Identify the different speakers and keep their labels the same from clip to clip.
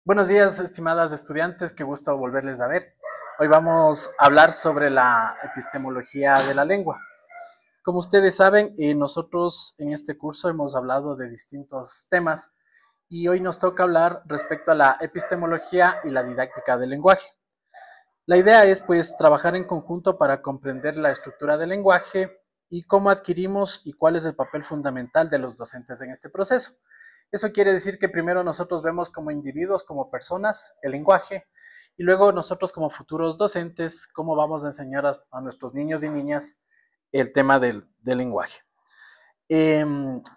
Speaker 1: Buenos días, estimadas estudiantes, qué gusto volverles a ver. Hoy vamos a hablar sobre la epistemología de la lengua. Como ustedes saben, nosotros en este curso hemos hablado de distintos temas y hoy nos toca hablar respecto a la epistemología y la didáctica del lenguaje. La idea es pues trabajar en conjunto para comprender la estructura del lenguaje y cómo adquirimos y cuál es el papel fundamental de los docentes en este proceso. Eso quiere decir que primero nosotros vemos como individuos, como personas, el lenguaje, y luego nosotros como futuros docentes, cómo vamos a enseñar a nuestros niños y niñas el tema del lenguaje.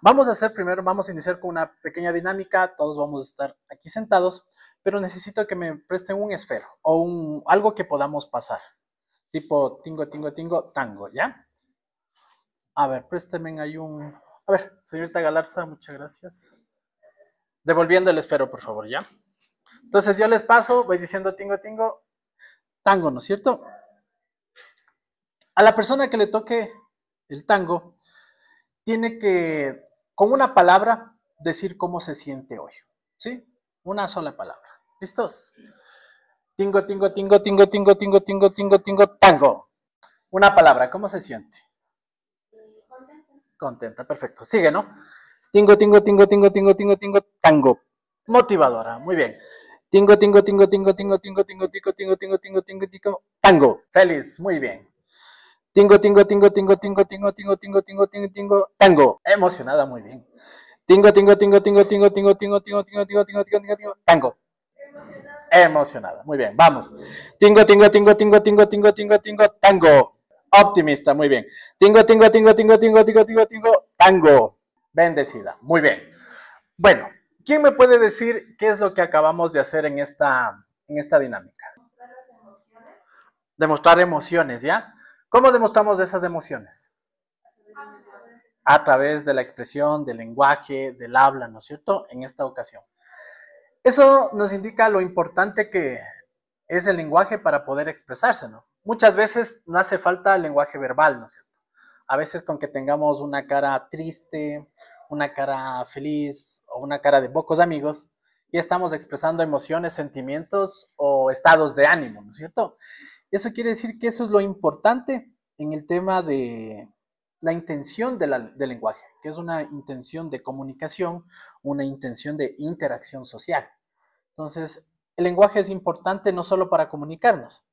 Speaker 1: Vamos a hacer primero, vamos a iniciar con una pequeña dinámica, todos vamos a estar aquí sentados, pero necesito que me presten un esfero o algo que podamos pasar, tipo tingo, tingo, tingo, tango, ¿ya? A ver, présteme ahí un... A ver, señorita Galarza, muchas gracias. Devolviendo el esfero, por favor, ¿ya? Entonces yo les paso, voy diciendo tingo, tingo, tango, ¿no es cierto? A la persona que le toque el tango, tiene que, con una palabra, decir cómo se siente hoy, ¿sí? Una sola palabra. ¿Listos? Tingo, tingo, tingo, tingo, tingo, tingo, tingo, tingo, tingo, tango. Una palabra, ¿cómo se siente? Contenta, perfecto. Sigue, ¿no? Tingo, tingo, tingo, tingo, tingo, tingo, tingo, tango. Motivadora, muy bien. Tingo, tingo, tingo, tingo, tingo, tingo, tingo, tingo, tingo, tingo, tingo, tingo, tingo, tango. Feliz, muy bien. Tingo, tingo, tingo, tingo, tingo, tingo, tingo, tingo, tingo, tingo, tingo, tango. Emocionada, muy bien. Tingo, tingo, tingo, tingo, tingo, tingo, tingo, tingo, tingo, tingo, tingo, tingo, tingo, tingo, tango. Emocionada, muy bien, vamos. Tingo, tingo, tingo, tingo, tingo, tingo, tingo, tingo, tango. Optimista, muy bien. Tingo, tingo, tingo, tingo, tingo, tingo, tingo, tingo, tango. Bendecida, muy bien. Bueno, ¿quién me puede decir qué es lo que acabamos de hacer en esta dinámica? Demostrar emociones, ¿ya? ¿Cómo demostramos esas emociones? A través de la expresión, del lenguaje, del habla, ¿no es cierto? En esta ocasión. Eso nos indica lo importante que es el lenguaje para poder expresarse, ¿no? Muchas veces no hace falta el lenguaje verbal, ¿no es cierto? A veces con que tengamos una cara triste, una cara feliz o una cara de pocos amigos, ya estamos expresando emociones, sentimientos o estados de ánimo, ¿no es cierto? Eso quiere decir que eso es lo importante en el tema de la intención del lenguaje, que es una intención de comunicación, una intención de interacción social. Entonces, el lenguaje es importante no solo para comunicarnos,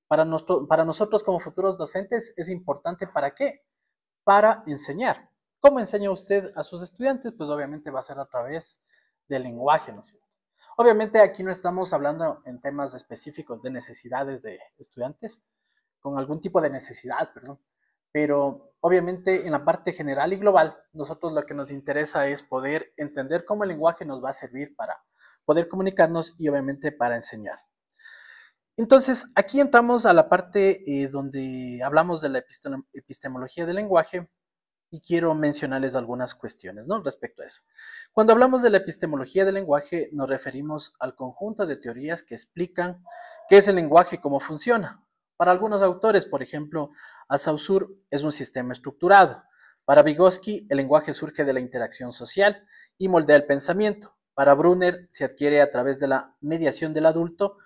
Speaker 1: para nosotros como futuros docentes es importante ¿para qué? Para enseñar. ¿Cómo enseña usted a sus estudiantes? Pues obviamente va a ser a través del lenguaje, ¿no es cierto? Obviamente aquí no estamos hablando en temas específicos de necesidades de estudiantes, con algún tipo de necesidad, perdón. Pero obviamente en la parte general y global, nosotros lo que nos interesa es poder entender cómo el lenguaje nos va a servir para poder comunicarnos y obviamente para enseñar. Entonces, aquí entramos a la parte donde hablamos de la epistemología del lenguaje y quiero mencionarles algunas cuestiones, ¿no? Respecto a eso. Cuando hablamos de la epistemología del lenguaje, nos referimos al conjunto de teorías que explican qué es el lenguaje y cómo funciona. Para algunos autores, por ejemplo, a Saussure es un sistema estructurado. Para Vygotsky, el lenguaje surge de la interacción social y moldea el pensamiento. Para Brunner, se adquiere a través de la mediación del adulto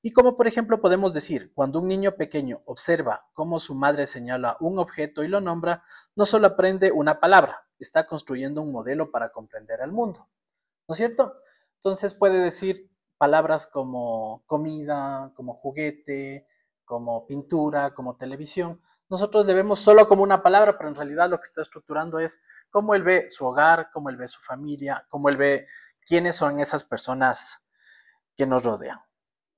Speaker 1: y como por ejemplo podemos decir, cuando un niño pequeño observa cómo su madre señala un objeto y lo nombra, no solo aprende una palabra, está construyendo un modelo para comprender el mundo, ¿no es cierto? Entonces puede decir palabras como comida, como juguete, como pintura, como televisión. Nosotros le vemos solo como una palabra, pero en realidad lo que está estructurando es cómo él ve su hogar, cómo él ve su familia, cómo él ve quiénes son esas personas que nos rodean.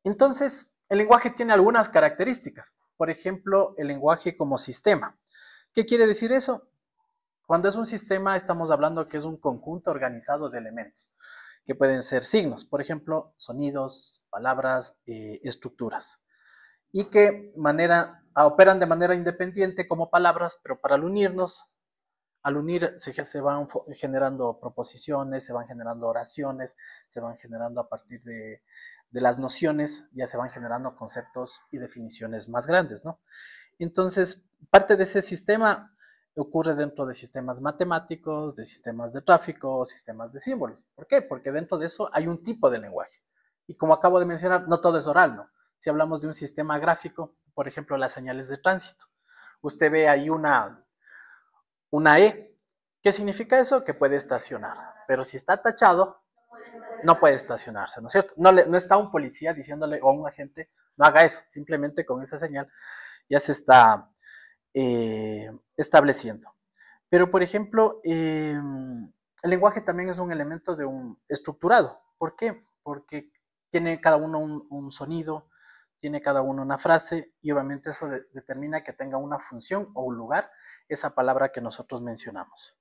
Speaker 1: Entonces, el lenguaje tiene algunas características. Por ejemplo, el lenguaje como sistema. ¿Qué quiere decir eso? Cuando es un sistema, estamos hablando que es un conjunto organizado de elementos, que pueden ser signos, por ejemplo, sonidos, palabras, estructuras, y que operan de manera independiente como palabras, pero para unirnos, al unir se van generando proposiciones, se van generando oraciones, se van generando a partir de las nociones, ya se van generando conceptos y definiciones más grandes, ¿no? Entonces, parte de ese sistema ocurre dentro de sistemas matemáticos, de sistemas de tráfico, sistemas de símbolos. ¿Por qué? Porque dentro de eso hay un tipo de lenguaje. Y como acabo de mencionar, no todo es oral, ¿no? Si hablamos de un sistema gráfico, por ejemplo, las señales de tránsito, usted ve ahí una E. ¿Qué significa eso? Que puede estacionar. Pero si está tachado, no puede estacionarse, ¿no es cierto? No está un policía diciéndole o un agente, no haga eso, simplemente con esa señal ya se está estableciendo. Pero, por ejemplo, el lenguaje también es un elemento de un estructurado. ¿Por qué? Porque tiene cada uno un sonido, tiene cada uno una frase y obviamente eso determina que tenga una función o un lugar esa palabra que nosotros mencionamos.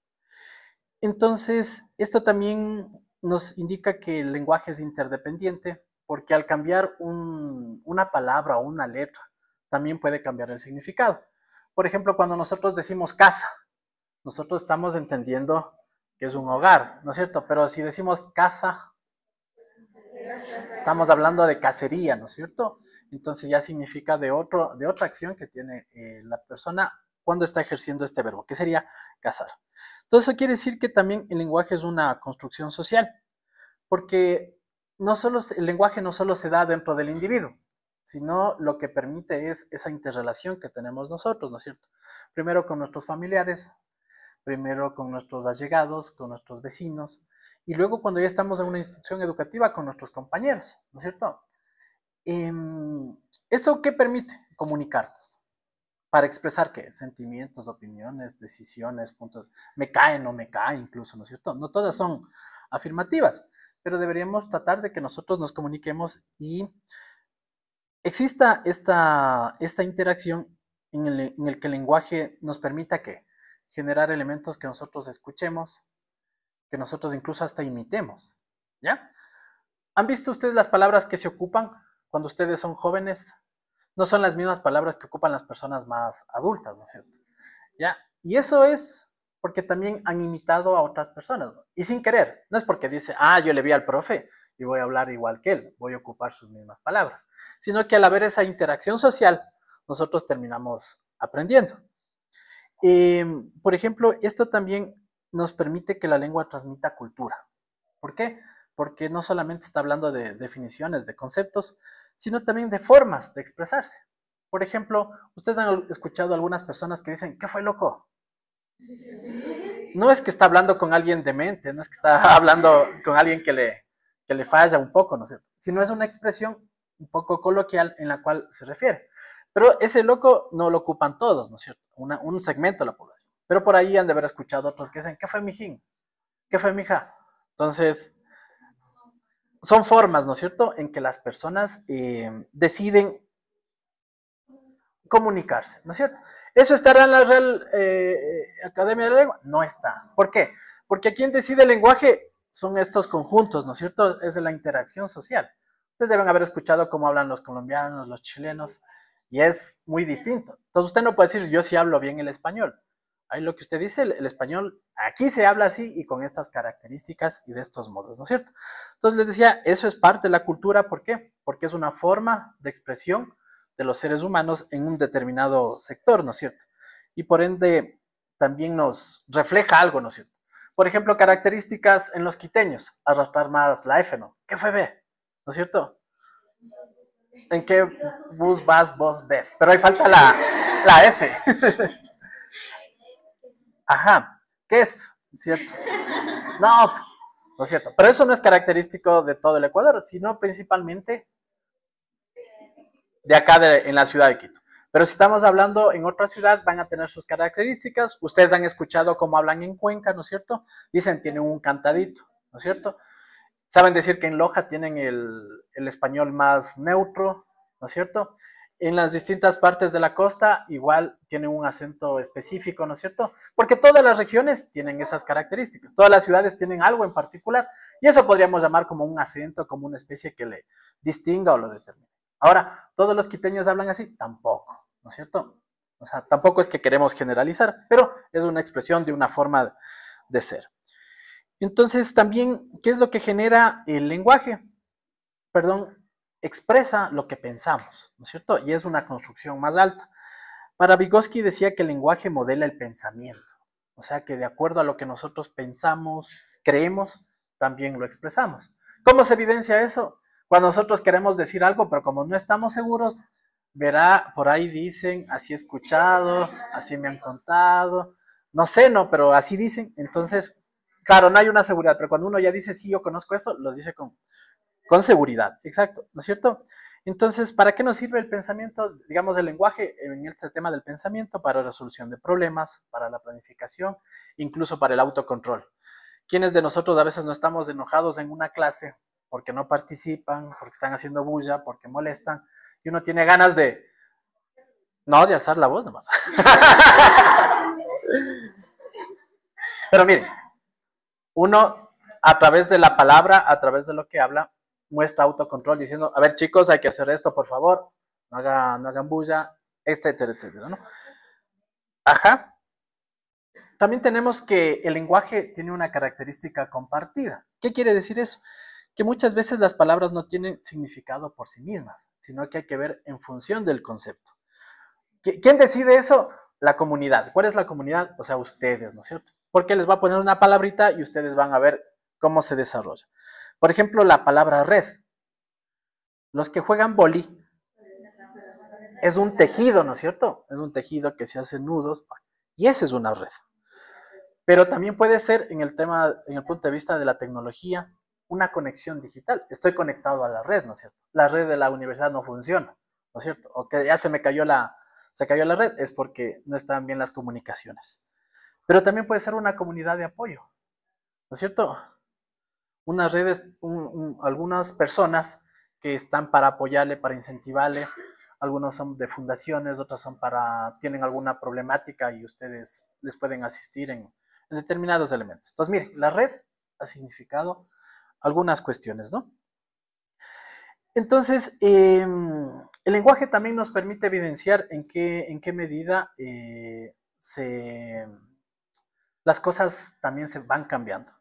Speaker 1: Entonces, esto también nos indica que el lenguaje es interdependiente porque al cambiar una palabra o una letra, también puede cambiar el significado. Por ejemplo, cuando nosotros decimos casa, nosotros estamos entendiendo que es un hogar, ¿no es cierto? Pero si decimos casa, estamos hablando de cacería, ¿no es cierto? Entonces ya significa de otra acción que tiene la persona cuando está ejerciendo este verbo, que sería cazar. Entonces eso quiere decir que también el lenguaje es una construcción social, porque el lenguaje no solo se da dentro del individuo, sino lo que permite es esa interrelación que tenemos nosotros, ¿no es cierto? Primero con nuestros familiares, primero con nuestros allegados, con nuestros vecinos, y luego cuando ya estamos en una institución educativa con nuestros compañeros, ¿no es cierto? ¿Esto qué permite? Comunicarnos. Para expresar qué? Sentimientos, opiniones, decisiones, puntos. Me cae, no me cae, incluso, ¿no es cierto? No todas son afirmativas, pero deberíamos tratar de que nosotros nos comuniquemos y exista esta interacción en el que el lenguaje nos permita que generar elementos que nosotros escuchemos, que nosotros incluso hasta imitemos, ¿ya? ¿Han visto ustedes las palabras que se ocupan cuando ustedes son jóvenes? No son las mismas palabras que ocupan las personas más adultas, ¿no es cierto? ¿Ya? Y eso es porque también han imitado a otras personas, ¿no? Y sin querer, no es porque dice, yo le vi al profe y voy a hablar igual que él, voy a ocupar sus mismas palabras, sino que al haber esa interacción social, nosotros terminamos aprendiendo. Por ejemplo, esto también nos permite que la lengua transmita cultura. ¿Por qué? Porque no solamente está hablando de definiciones, de conceptos, sino también de formas de expresarse. Por ejemplo, ustedes han escuchado a algunas personas que dicen, ¿qué fue, loco? No es que está hablando con alguien demente, no es que está hablando con alguien que le falla un poco, ¿no es cierto? Sino es una expresión un poco coloquial en la cual se refiere. Pero ese loco no lo ocupan todos, ¿no es cierto? Un segmento de la población. Pero por ahí han de haber escuchado otros que dicen, ¿qué fue, mijín? ¿Qué fue, mija? Entonces, son formas, ¿no es cierto?, en que las personas deciden comunicarse, ¿no es cierto? ¿Eso estará en la Real Academia de la Lengua? No está. ¿Por qué? Porque quien decide el lenguaje son estos conjuntos, ¿no es cierto? Es de la interacción social. Ustedes deben haber escuchado cómo hablan los colombianos, los chilenos, y es muy distinto. Entonces usted no puede decir, yo sí hablo bien el español. Ahí lo que usted dice, el español, aquí se habla así y con estas características y de estos modos, ¿no es cierto? Entonces les decía, eso es parte de la cultura, ¿por qué? Porque es una forma de expresión de los seres humanos en un determinado sector, ¿no es cierto? Y por ende también nos refleja algo, ¿no es cierto? Por ejemplo, características en los quiteños, arrastrar más la F, ¿no? ¿Qué fue B? ¿No es cierto? ¿En qué bus vas vos, Beth? Pero ahí falta la F. Ajá, ¿qué es? ¿Cierto? No, no es cierto. Pero eso no es característico de todo el Ecuador, sino principalmente de acá en la ciudad de Quito. Pero si estamos hablando en otra ciudad, van a tener sus características. Ustedes han escuchado cómo hablan en Cuenca, ¿no es cierto? Dicen, tienen un cantadito, ¿no es cierto? Saben decir que en Loja tienen el español más neutro, ¿no es cierto? En las distintas partes de la costa igual tienen un acento específico, ¿no es cierto? Porque todas las regiones tienen esas características, todas las ciudades tienen algo en particular y eso podríamos llamar como un acento, como una especie que le distinga o lo determine. Ahora, ¿todos los quiteños hablan así? Tampoco, ¿no es cierto? O sea, tampoco es que queremos generalizar, pero es una expresión de una forma de ser. Entonces, también, ¿qué es lo que genera el lenguaje? Perdón, expresa lo que pensamos, ¿no es cierto? Y es una construcción más alta. Para Vygotsky decía que el lenguaje modela el pensamiento, o sea que de acuerdo a lo que nosotros pensamos, creemos, también lo expresamos. ¿Cómo se evidencia eso? Cuando nosotros queremos decir algo, pero como no estamos seguros, verá, por ahí dicen, así he escuchado, así me han contado, no sé, no, pero así dicen. Entonces, claro, no hay una seguridad, pero cuando uno ya dice, sí, yo conozco esto, lo dice con seguridad, exacto, ¿no es cierto? Entonces, ¿para qué nos sirve el pensamiento, digamos, el lenguaje en este tema del pensamiento? Para la resolución de problemas, para la planificación, incluso para el autocontrol. ¿Quiénes de nosotros a veces no estamos enojados en una clase porque no participan, porque están haciendo bulla, porque molestan, y uno tiene ganas de, no, de alzar la voz nomás? Pero miren, uno a través de la palabra, a través de lo que habla, muestra autocontrol diciendo, a ver chicos, hay que hacer esto, por favor, no hagan bulla, etcétera, etcétera, ¿no? Ajá. También tenemos que el lenguaje tiene una característica compartida. ¿Qué quiere decir eso? Que muchas veces las palabras no tienen significado por sí mismas, sino que hay que ver en función del concepto. ¿Quién decide eso? La comunidad. ¿Cuál es la comunidad? O sea, ustedes, ¿no es cierto? Porque les va a poner una palabrita y ustedes van a ver cómo se desarrolla. Por ejemplo, la palabra red. Los que juegan boli es un tejido, ¿no es cierto? Es un tejido que se hace nudos y esa es una red. Pero también puede ser en el tema, en el punto de vista de la tecnología, una conexión digital. Estoy conectado a la red, ¿no es cierto? La red de la universidad no funciona, ¿no es cierto? O que ya se cayó la red, es porque no están bien las comunicaciones. Pero también puede ser una comunidad de apoyo, ¿no es cierto? Unas redes, algunas personas que están para apoyarle, para incentivarle. Algunos son de fundaciones, otros son tienen alguna problemática y ustedes les pueden asistir en determinados elementos. Entonces, miren, la red ha significado algunas cuestiones, ¿no? Entonces, el lenguaje también nos permite evidenciar en qué medida las cosas también se van cambiando.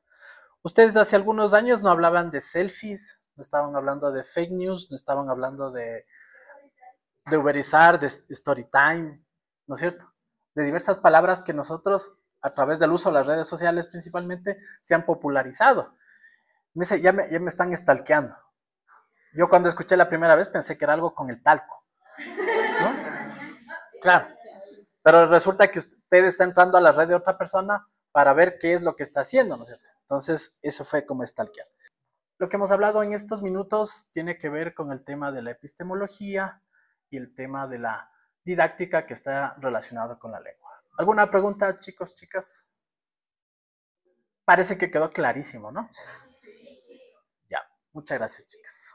Speaker 1: Ustedes hace algunos años no hablaban de selfies, no estaban hablando de fake news, no estaban hablando de uberizar, de story time, ¿no es cierto? De diversas palabras que nosotros, a través del uso de las redes sociales principalmente, se han popularizado. Me dice, ya me están stalkeando. Yo cuando escuché la primera vez pensé que era algo con el talco, ¿no? Claro. Pero resulta que usted está entrando a la red de otra persona para ver qué es lo que está haciendo, ¿no es cierto? Entonces, eso fue como stalkear. Lo que hemos hablado en estos minutos tiene que ver con el tema de la epistemología y el tema de la didáctica que está relacionado con la lengua. ¿Alguna pregunta, chicos, chicas? Parece que quedó clarísimo, ¿no? Ya, muchas gracias, chicas.